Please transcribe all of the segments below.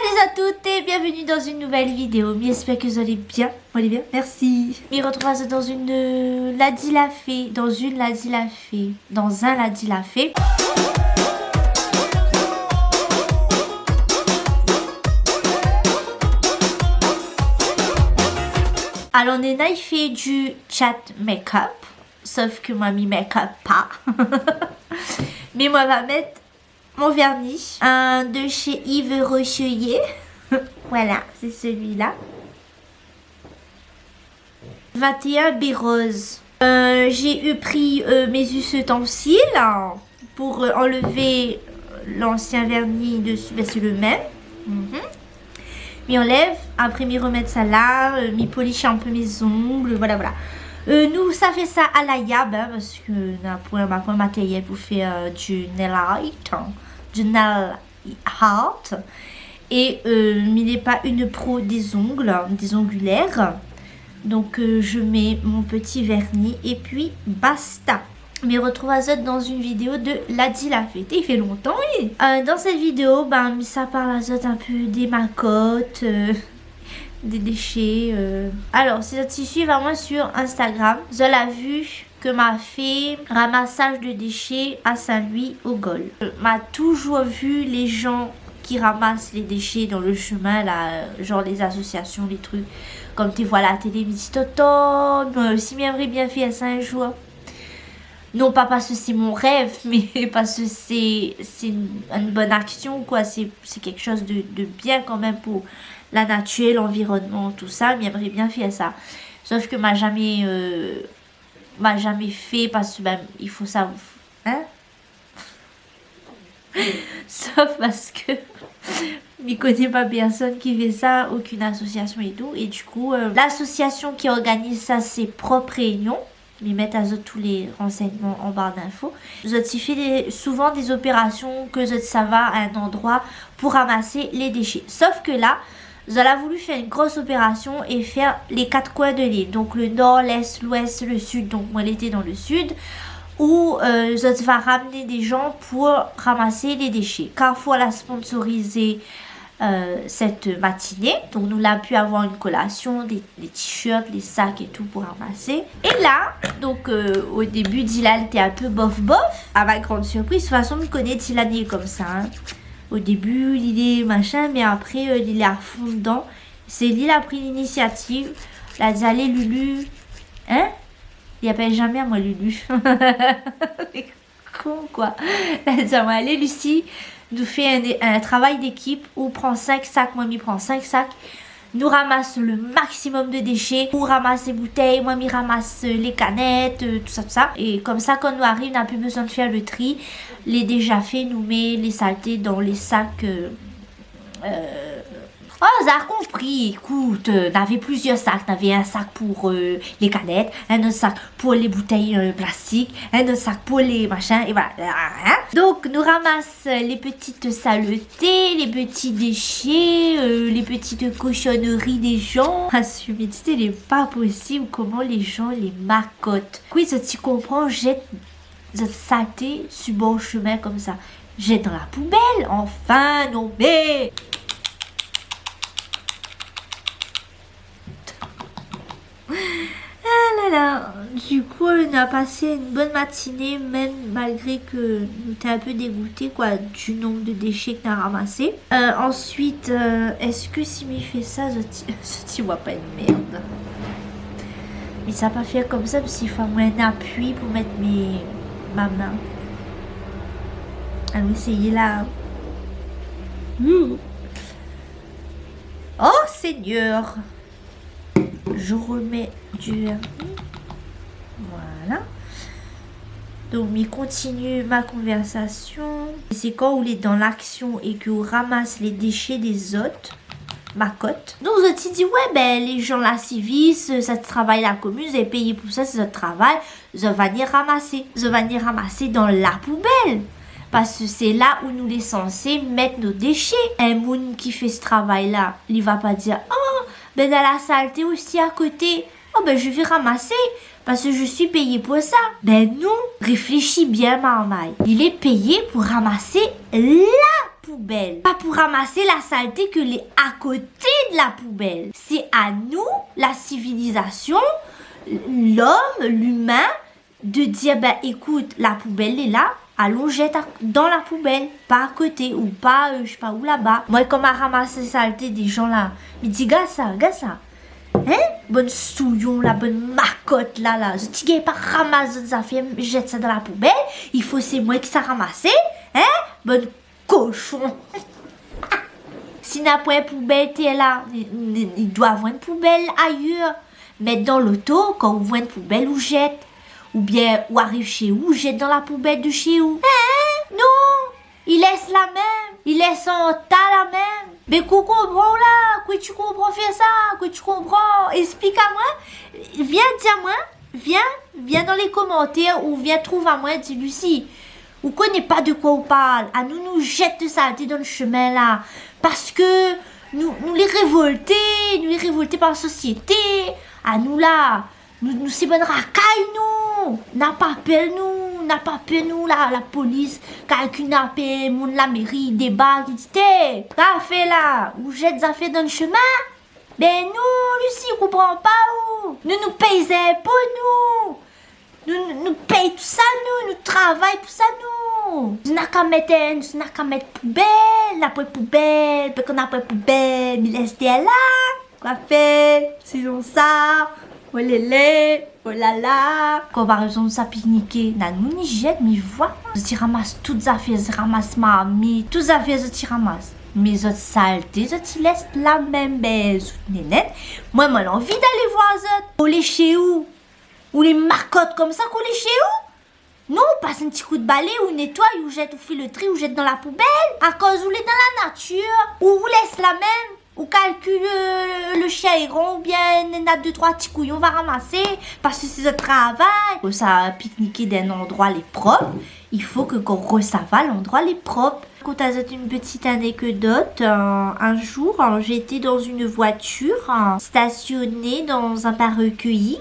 Salut à toutes et bienvenue dans une nouvelle vidéo. J'espère que vous allez bien. Vous allez bien? Merci. Je retrouve dans une Ladi la fée. Dans une Ladi la fée. Dans un Ladi la fée. Alors on a fait du chat make-up. Sauf que moi, mi make-up pas. Mais moi, on va mettre mon vernis. Un de chez Yves Rochelier. Voilà, c'est celui-là. 21 B rose. J'ai pris mes ustensiles pour enlever l'ancien vernis dessus. Ben, c'est le même. M'y enlève. Après, m'y remettre ça là. M'y polish un peu mes ongles. Voilà, voilà. Nous, ça fait ça à la yab, hein, parce que nous avons un matériel pour faire du nail art. Du nail art. Et il n'est pas une pro des ongles, des ongulaires. Donc, je mets mon petit vernis et puis basta. Mais retrouve Azot dans une vidéo de Ladi la fête. Il fait longtemps, oui. Dans cette vidéo, ben, ça parle Azot un peu des macottes. Des déchets. Alors, c'est notre tissu vraiment sur Instagram. Je l'ai vu que m'a fait ramassage de déchets à Saint-Louis au Gaulle. M'a toujours vu les gens qui ramassent les déchets dans le chemin, là, genre les associations, les trucs. Comme tu vois la télé, me dit Toto, si j'aimerais bien faire ça un jour. Non pas parce que c'est mon rêve, mais parce que c'est une bonne action, quoi. C'est quelque chose de bien quand même pour la nature, l'environnement, tout ça. Mais j'aimerais bien faire ça. Sauf que m'a jamais fait parce que ben, il faut ça. Hein? Sauf parce que je connais pas personne qui fait ça, aucune association et tout. Et du coup, l'association qui organise ça, c'est Propre Réunion. Ils mettent à tous les renseignements en barre d'infos. Ils fait souvent des opérations que ça va à un endroit pour ramasser les déchets. Sauf que là, ils ont voulu faire une grosse opération et faire les 4 coins de l'île. Donc le nord, l'est, l'ouest, le sud. Donc moi, elle était dans le sud. Où ils va ramener des gens pour ramasser les déchets. Carrefour l'a sponsorisé cette matinée. Donc nous l'avons pu avoir une collation, des t-shirts, les sacs et tout pour ramasser. Et là, donc au début, Dylan était un peu bof bof. À ma grande surprise, de toute façon, je connais Dylan, il est comme ça. Hein. Au début, il est machin, mais après, il est à fond dedans. C'est lui qui a pris l'initiative. Il a dit, allez Lulu. Hein? Il appelle jamais à moi Lulu. C'est con quoi. Il a dit, allez Lucie. Nous fait un travail d'équipe où on prend 5 sacs, moi, je prends 5 sacs. Nous ramasse le maximum de déchets. On ramasse les bouteilles, moi, je ramasse les canettes, tout ça, tout ça. Et comme ça, quand nous arrive, on n'a plus besoin de faire le tri. Les déjà faits, nous met les saletés dans les sacs. Oh, vous avez compris, écoute, on avait plusieurs sacs. On avait un sac pour les canettes, un autre sac pour les bouteilles plastiques, un autre sac pour les machins, et voilà. Donc, nous ramasse les petites saletés, les petits déchets, les petites cochonneries des gens. Ah, je me dis, il n'est pas possible comment les gens les macotent. Oui, si tu comprends, jette cette saleté sur bon chemin comme ça. Jette dans la poubelle, enfin, non mais... Ah là là, du coup on a passé une bonne matinée, même malgré que nous étions un peu dégoûtés quoi du nombre de déchets qu'on a ramassé. Ensuite, est-ce que si je fais ça, je vois pas une merde. Mais ça va pas faire comme ça parce qu'il faut un appui pour mettre ma main. Allons essayer là. Oh Seigneur! Je remets du vernis. Voilà. Donc, je continue ma conversation. C'est quand on est dans l'action et qu'on ramasse les déchets des autres. Ma cote. Donc, vous avez dit, ouais, ben, les gens là, civis, ça travaille la commune, vous avez payé pour ça, c'est votre travail. Vous allez venir ramasser. Vous allez venir ramasser dans la poubelle. Parce que c'est là où nous les censés mettre nos déchets. Un monde qui fait ce travail-là, il va pas dire, oh, ben dans la saleté aussi à côté, Oh ben je vais ramasser parce que je suis payé pour ça. Ben non, réfléchis bien Marmaille. Il est payé pour ramasser la poubelle. Pas pour ramasser la saleté que est à côté de la poubelle. C'est à nous, la civilisation, l'homme, l'humain, de dire ben écoute, la poubelle est là. Allons jeter dans la poubelle, pas à côté ou pas, je sais pas où là-bas. Moi, comme à ramasser saleté des gens là, me dit, gars ça. Hein? Bonne souillon, la bonne marcotte là. Je dis, pas ramasse des affaires, jette ça dans la poubelle. Il faut c'est moi qui ça ramasser. Hein? Bonne cochon. Si n'a pas une poubelle, t'es là. Il doit avoir une poubelle ailleurs. Mettre dans l'auto, quand on voit une poubelle, ou jette. Ou bien, ou arrive chez vous, jette dans la poubelle de chez vous. Hein? Non! Il laisse la même. Il laisse en tas la même. Mais qu'on comprend là? Que tu comprends faire ça? Que tu comprends? Explique à moi. Viens, dis-moi. Viens dans les commentaires ou viens trouver à moi, dis Lucie. Ou connaît pas de quoi on parle. À nous jette de saleté dans le chemin là. Parce que nous les révoltés par la société. À nous là. Nous c'est bonne racaille nous. N'a pas peur nous la police. Quelqu'un n'a peur moun la mairie débat qui dit qu'a fait là. Ou jette des affaires dans le chemin. Ben nous Lucie on comprend pas où. Nous payons pour nous payons tout ça nous travaillons pour ça nous. Nous n'a qu'à mettre poubelle. La poubelle. Parce qu'on a pas poubelle. Il laisse là. Quoi faire? Sinon ça. Oh lélé, oh là là. Quand par exemple ça pique-niquer, nous ni jette, mais vois. Je ramasse toutes les affaires, je ramasse ma amie, toutes les affaires je ramasse. Mais autres saletés, je laisse la même baise, nénette. Moi j'ai envie d'aller voir ça. Ou les chez où? Ou les marcottes comme ça qu'on les chez où? Non, passe un petit coup de balai ou nettoie, ou jette, ou fait le tri, ou jette dans la poubelle. À cause où les dans la nature. Ou vous laisse la même. Ou calcule le chien ou bien il y a 2-3 petits couillons, on va ramasser parce que c'est le travail. Pour ça, pique-niquer d'un endroit les propre, il faut que quand ça l'endroit les propre. Quand tu as une petite anecdote, un jour, j'étais dans une voiture stationnée dans un parking.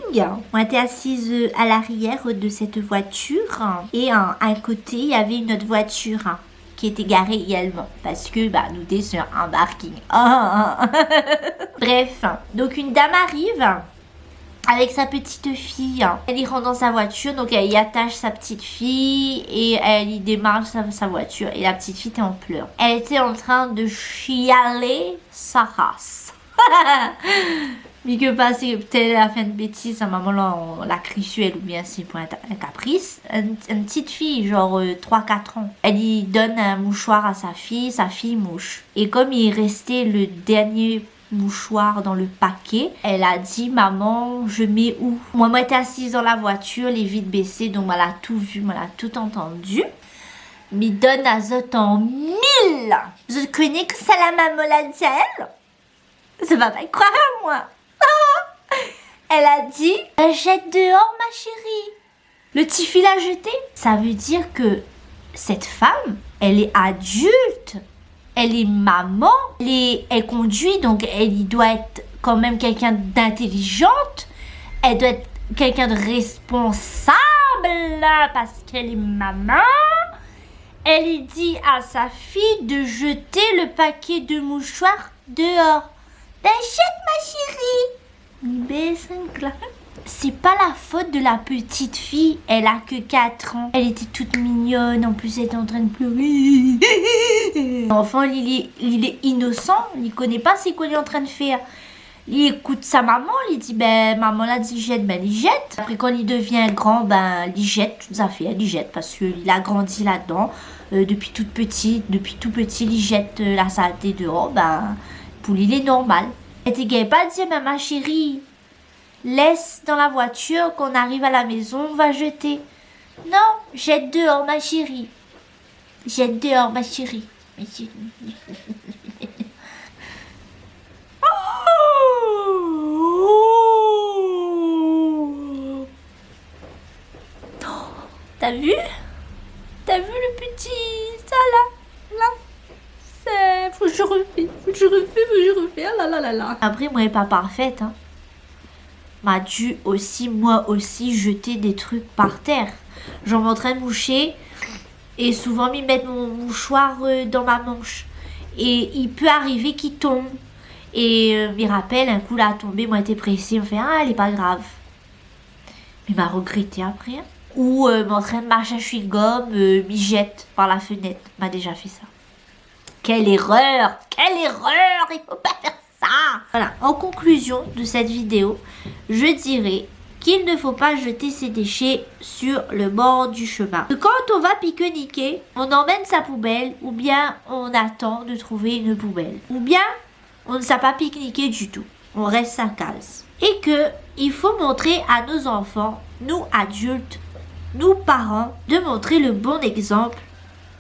On était assise à l'arrière de cette voiture et à un côté, il y avait une autre voiture. Qui était garé également parce que nous étions sur un parking. Bref, donc une dame arrive avec sa petite fille. Elle y rentre dans sa voiture, donc elle y attache sa petite fille et elle y démarre sa voiture et la petite fille était en pleurs. Elle était en train de chialer sa race. Mais que passer, peut-être elle a fait une bêtise, sa maman l'a crié sur elle ou bien c'est pour un caprice. Une petite fille, genre 3-4 ans. Elle y donne un mouchoir à sa fille mouche. Et comme il restait le dernier mouchoir dans le paquet, elle a dit maman, je mets où? Moi j'étais assise dans la voiture, les vitres baissées, donc elle a tout vu, elle a tout entendu. Mais donne à zot en 1000. Je connais que ça la maman l'a dit à elle. Ça va pas y croire à moi. Elle a dit jette dehors ma chérie. Le petit fil a jeté. Ça veut dire que cette femme, elle est adulte. Elle est maman. Elle conduit, donc elle doit être quand même quelqu'un d'intelligente. Elle doit être quelqu'un de responsable parce qu'elle est maman. Elle dit à sa fille de jeter le paquet de mouchoirs dehors. Ben jette ma chérie. C'est pas la faute de la petite fille. Elle a que 4 ans. Elle était toute mignonne. En plus, elle était en train de pleurer. L'enfant, il est innocent. Il connaît pas ce qu'on est en train de faire. Il écoute sa maman. Il dit, ben, maman l'a dit jette, ben, il jette. Après, quand il devient grand, ben, il jette toutes les affaires. Il jette parce qu'il a grandi là-dedans. Depuis tout petit, il jette la saleté dehors. Ben, pour lui, il est normal. Et tu n'as pas dit, mais ma chérie, laisse dans la voiture, qu'on arrive à la maison, on va jeter. Non, jette dehors, ma chérie. Jette dehors, ma chérie. T'as vu? T'as vu le petit... ça là? Faut que je refais. Ah là là là là. Après, moi, elle n'est pas parfaite. Hein. m'a dû aussi, moi aussi, jeter des trucs par terre. J'en m'entraîne de moucher et souvent m'y mettre mon mouchoir dans ma manche. Et il peut arriver qu'il tombe. Et m'y rappelle, un coup là, tombé, moi j'étais pressée, on fait ah, elle est pas grave. Mais m'a regretté après. Hein. Ou m'entraîne de marcher à chewing-gum, m'y jette par la fenêtre. M'a déjà fait ça. Quelle erreur! Quelle erreur! Il faut pas faire ça! Voilà, en conclusion de cette vidéo, je dirais qu'il ne faut pas jeter ses déchets sur le bord du chemin. Quand on va pique-niquer, on emmène sa poubelle ou bien on attend de trouver une poubelle. Ou bien on ne sait pas pique-niquer du tout. On reste sa case. Et que il faut montrer à nos enfants, nous adultes, nous parents, de montrer le bon exemple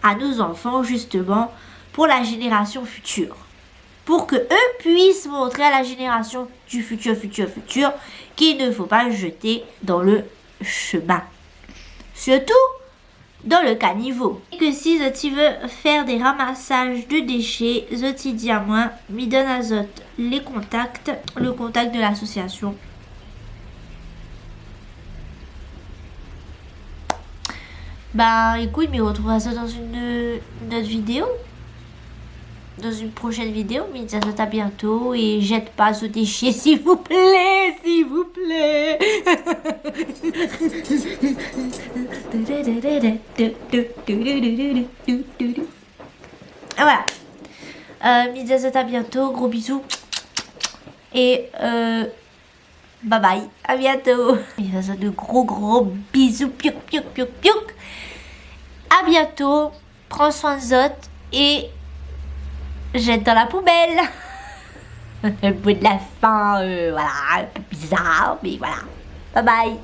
à nos enfants justement pour la génération future. Pour que eux puissent montrer à la génération du futur qu'il ne faut pas jeter dans le chemin. Surtout dans le caniveau. Et que si tu veux faire des ramassages de déchets, je te dis à moi, me donne azote les contacts, le contact de l'association. Bah écoute, mais on retrouvera ça dans une autre vidéo. Dans une prochaine vidéo, mais ça à bientôt et jette pas ce déchet s'il vous plaît, s'il vous plaît. Voilà. Misazot à bientôt, gros bisous et bye bye, à bientôt. Misazot de gros bisous, piouk piouk piouk piouk. À bientôt, prends soin de Zot et jette dans la poubelle. Le bout de la fin, voilà, un peu bizarre, mais voilà. Bye bye.